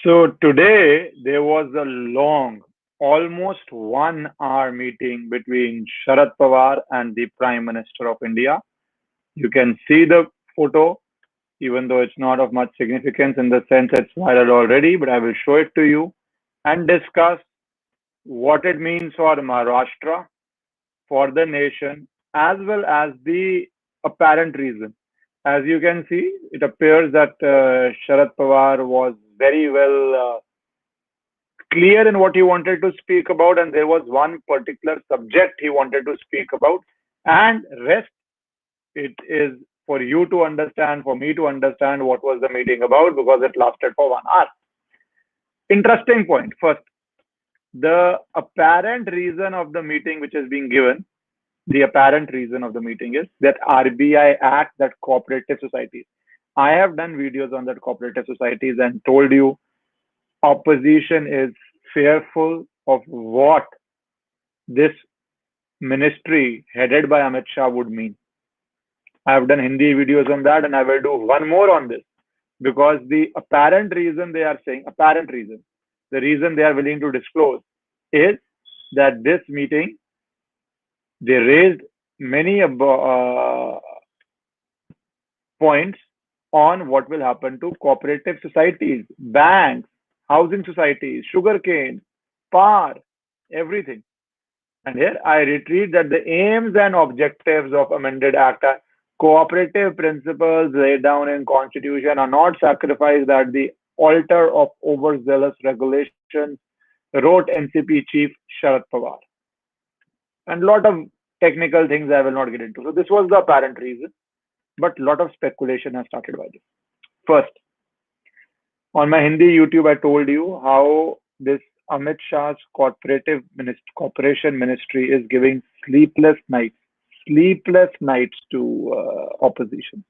So today there was a long, almost 1 hour meeting between Sharad Pawar and the Prime Minister of India. You can see the photo, even though it's not of much significance in the sense it's viral already, but I will show it to you and discuss what it means for Maharashtra, for the nation, as well as the apparent reason. As you can see, it appears that Sharad Pawar was very well clear in what he wanted to speak about, and there was one particular subject he wanted to speak about, and rest it is for you to understand, for me to understand what was the meeting about because it lasted for 1 hour. Interesting point. First, the apparent reason of the meeting which is being given, the apparent reason of the meeting is that RBI Act, that cooperative societies. I have done videos on that cooperative societies and told you opposition is fearful of what this ministry headed by Amit Shah would mean. I have done Hindi videos on that and I will do one more on this because the apparent reason they are saying, apparent reason, the reason they are willing to disclose is that this meeting, they raised many points on what will happen to cooperative societies, banks, housing societies, sugarcane, power, everything. And here I retrieve that the aims and objectives of amended act are cooperative principles laid down in constitution are not sacrificed at the altar of overzealous regulations, wrote NCP chief Sharad Pawar. And lot of technical things I will not get into. So this was the apparent reason, but lot of speculation has started by this. First, on my Hindi YouTube, I told you how this Amit Shah's corporation ministry is giving sleepless nights to opposition.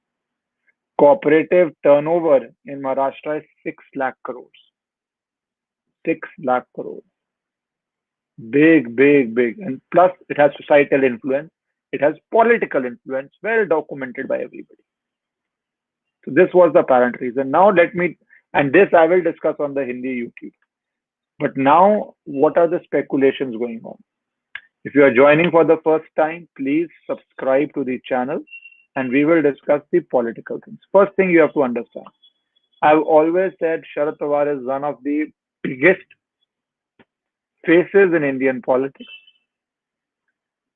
Cooperative turnover in Maharashtra is 6 lakh crores. 6 lakh crores. Big, big, big. And plus, it has societal influence. It has political influence, well documented by everybody. So this was the apparent reason. Now let me, and this I will discuss on the Hindi YouTube. But now, what are the speculations going on? If you are joining for the first time, please subscribe to the channel and we will discuss the political things. First thing you have to understand. I've always said Sharad Pawar is one of the biggest faces in Indian politics.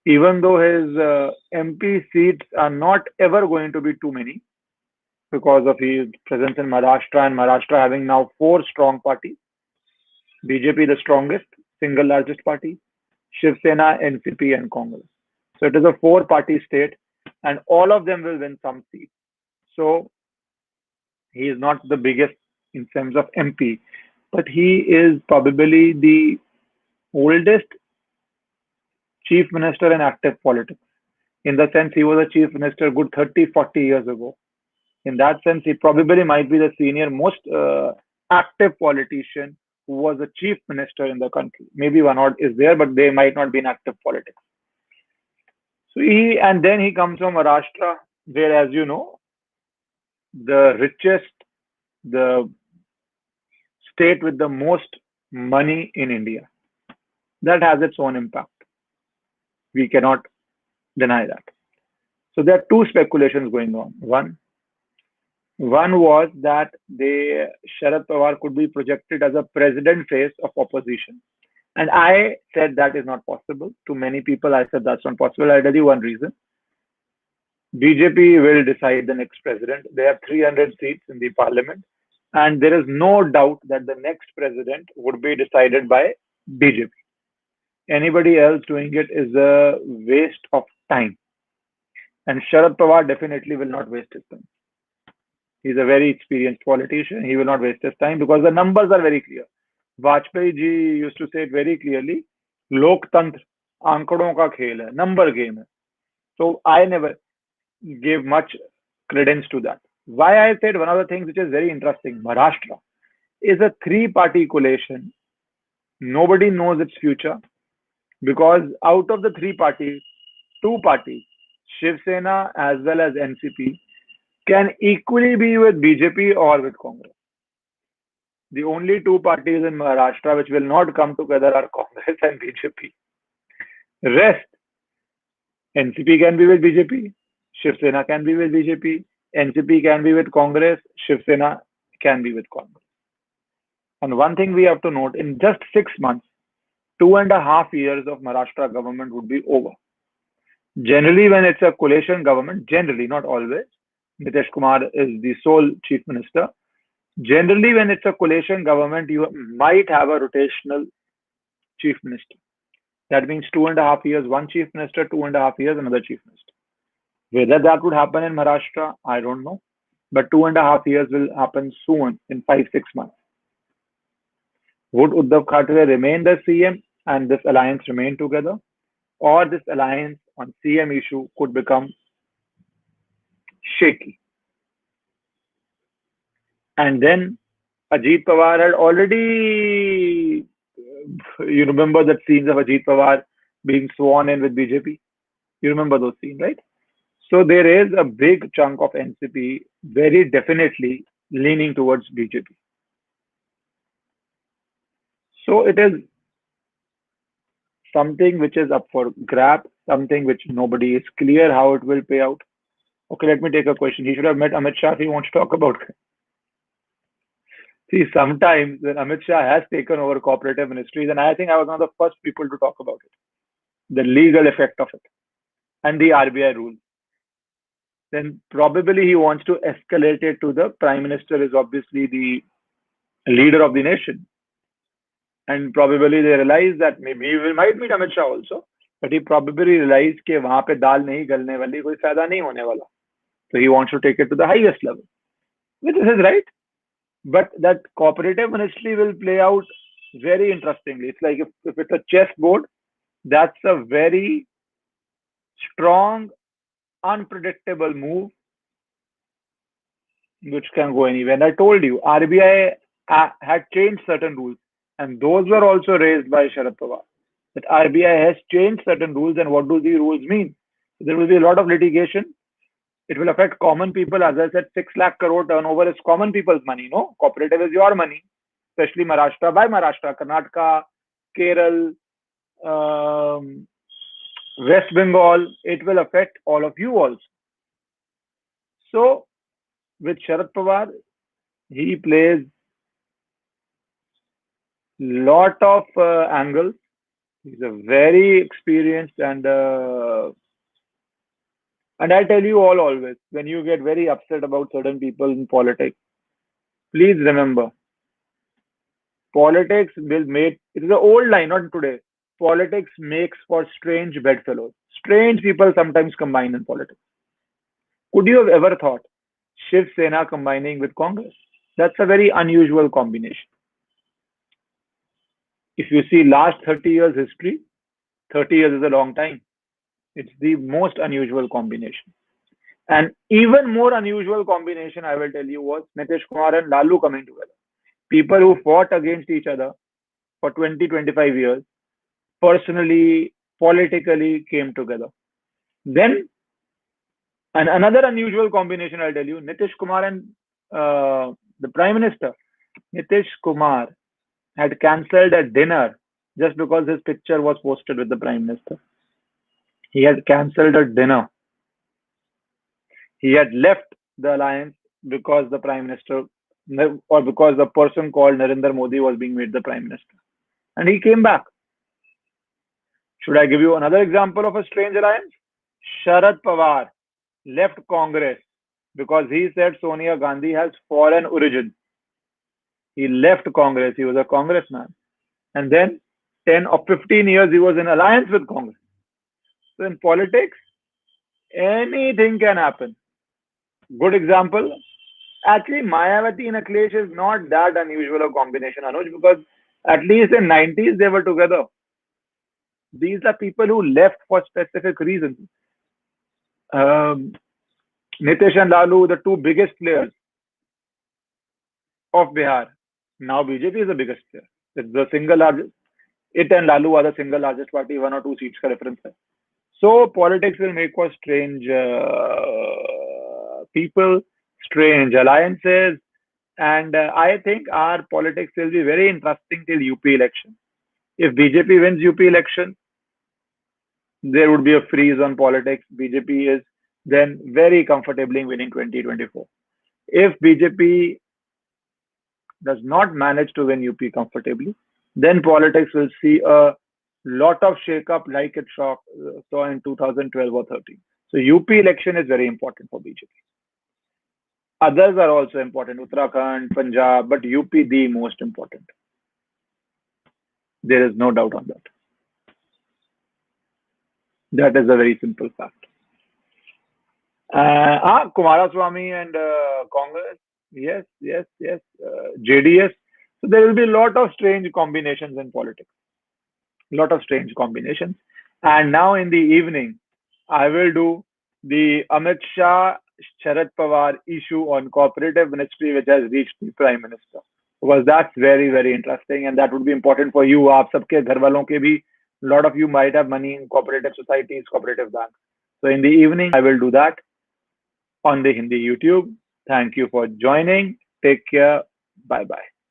Even though his MP seats are not ever going to be too many because of his presence in Maharashtra and Maharashtra having now 4 strong parties. BJP the strongest, single largest party, Shiv Sena, NCP and Congress. So it is a 4-party state and all of them will win some seats. So he is not the biggest in terms of MP, but he is probably the oldest chief minister in active politics. In the sense he was a chief minister good 30, 40 years ago. In that sense, he probably might be the senior most active politician who was a chief minister in the country. Maybe one odd is there, but they might not be in active politics. So and then he comes from Maharashtra, where, as you know, the richest, the state with the most money in India. That has its own impact. We cannot deny that. So there are 2 speculations going on. One was that Sharad Pawar could be projected as a president face of opposition. And I said that is not possible. To many people, I said that's not possible. I'll tell you one reason. BJP will decide the next president. They have 300 seats in the parliament. And there is no doubt that the next president would be decided by BJP. Anybody else doing it is a waste of time. And Sharad Pawar definitely will not waste his time. He's a very experienced politician. He will not waste his time because the numbers are very clear. Vajpayee ji used to say it very clearly. Loktantra, aankadon ka khel hai, number game hai. So I never gave much credence to that. Why I said one of the things which is very interesting, Maharashtra is a 3-party coalition. Nobody knows its future because out of the 3 parties, 2 parties, Shiv Sena as well as NCP, can equally be with BJP or with Congress. The only two parties in Maharashtra which will not come together are Congress and BJP. Rest, NCP can be with BJP, Shiv Sena can be with BJP, NCP can be with Congress, Shiv Sena can be with Congress. And one thing we have to note, in just 6 months, 2.5 years of Maharashtra government would be over. Generally, when it's a coalition government, generally, not always, Nitish Kumar is the sole chief minister. Generally, when it's a coalition government, you might have a rotational chief minister. That means 2.5 years, one chief minister, 2.5 years, another chief minister. Whether that would happen in Maharashtra, I don't know. But 2.5 years will happen soon, in 5-6 months. Would Uddhav Thackeray remain the CM and this alliance remain together? Or this alliance on CM issue could become shaky? And then Ajit Pawar had already, you remember that scenes of Ajit Pawar being sworn in with BJP? You remember those scenes, right? So there is a big chunk of NCP very definitely leaning towards BJP. So it is something which is up for grab, something which nobody is clear how it will pay out. Okay, let me take a question. He should have met Amit Shah if he wants to talk about it. See, sometimes when Amit Shah has taken over cooperative ministries, and I think I was one of the first people to talk about it, the legal effect of it, and the RBI rule, then probably he wants to escalate it to the prime minister, is obviously the leader of the nation. And probably they realize that maybe he might meet Amit Shah also, but he probably realized कि वहां पे दाल नहीं गलने वाली, कोई फायदा नहीं होने वाला. So he wants to take it to the highest level, which is right. But that cooperative ministry will play out very interestingly. It's like if it's a chessboard, that's a very strong, unpredictable move which can go anywhere. And I told you, RBI had changed certain rules, and those were also raised by Sharad Pawar. That RBI has changed certain rules, and what do the rules mean? There will be a lot of litigation. It will affect common people. As I said, 6 lakh crore turnover is common people's money. No, cooperative is your money, especially Maharashtra. By Maharashtra, Karnataka, Kerala, West Bengal, it will affect all of you also. So, with Sharad Pawar, he plays lot of angles. He's a very experienced and I tell you all always, when you get very upset about certain people in politics, please remember, politics will make, it is an old line, not today. Politics makes for strange bedfellows. Strange people sometimes combine in politics. Could you have ever thought Shiv Sena combining with Congress? That's a very unusual combination. If you see last 30 years history, 30 years is a long time. It's the most unusual combination. And even more unusual combination, I will tell you, was Nitish Kumar and Lalu coming together. People who fought against each other for 20-25 years, personally, politically came together. Then, and another unusual combination, I'll tell you, Nitish Kumar and the Prime Minister. Nitish Kumar had cancelled a dinner just because his picture was posted with the Prime Minister. He had cancelled a dinner. He had left the alliance because the Prime Minister, or because the person called Narendra Modi was being made the Prime Minister. And he came back. Should I give you another example of a strange alliance? Sharad Pawar left Congress because he said Sonia Gandhi has foreign origin. He left Congress. He was a congressman. And then 10 or 15 years he was in alliance with Congress. So in politics, anything can happen. Good example. Actually, Mayawati and Akhilesh is not that unusual a combination, Anuj, because at least in 90s they were together. These are people who left for specific reasons. Nitish and Lalu, the two biggest players of Bihar. Now BJP is the biggest player. It's the single largest. It and Lalu are the single largest party, 1 or 2 seats ka difference hai. So politics will make for strange people, strange alliances, And I think our politics will be very interesting till UP election. If BJP wins UP election, there would be a freeze on politics. BJP is then very comfortably winning 2024. If BJP does not manage to win UP comfortably, then politics will see a lot of shake-up like it saw in 2012 or 13. So UP election is very important for BJP. Others are also important, Uttarakhand, Punjab, but UP the most important. There is no doubt on that. That is a very simple fact. Swamy and Congress, yes, yes, yes, JDS. So there will be a lot of strange combinations in politics. Lot of strange combinations. And now in the evening, I will do the Amit Shah Sharad Pawar issue on cooperative ministry, which has reached the Prime Minister. Because that's very, very interesting, and that would be important for you. आप सबके घर वालों के भी, lot of you might have money in cooperative societies, cooperative banks. So in the evening, I will do that on the Hindi YouTube. Thank you for joining. Take care. Bye bye.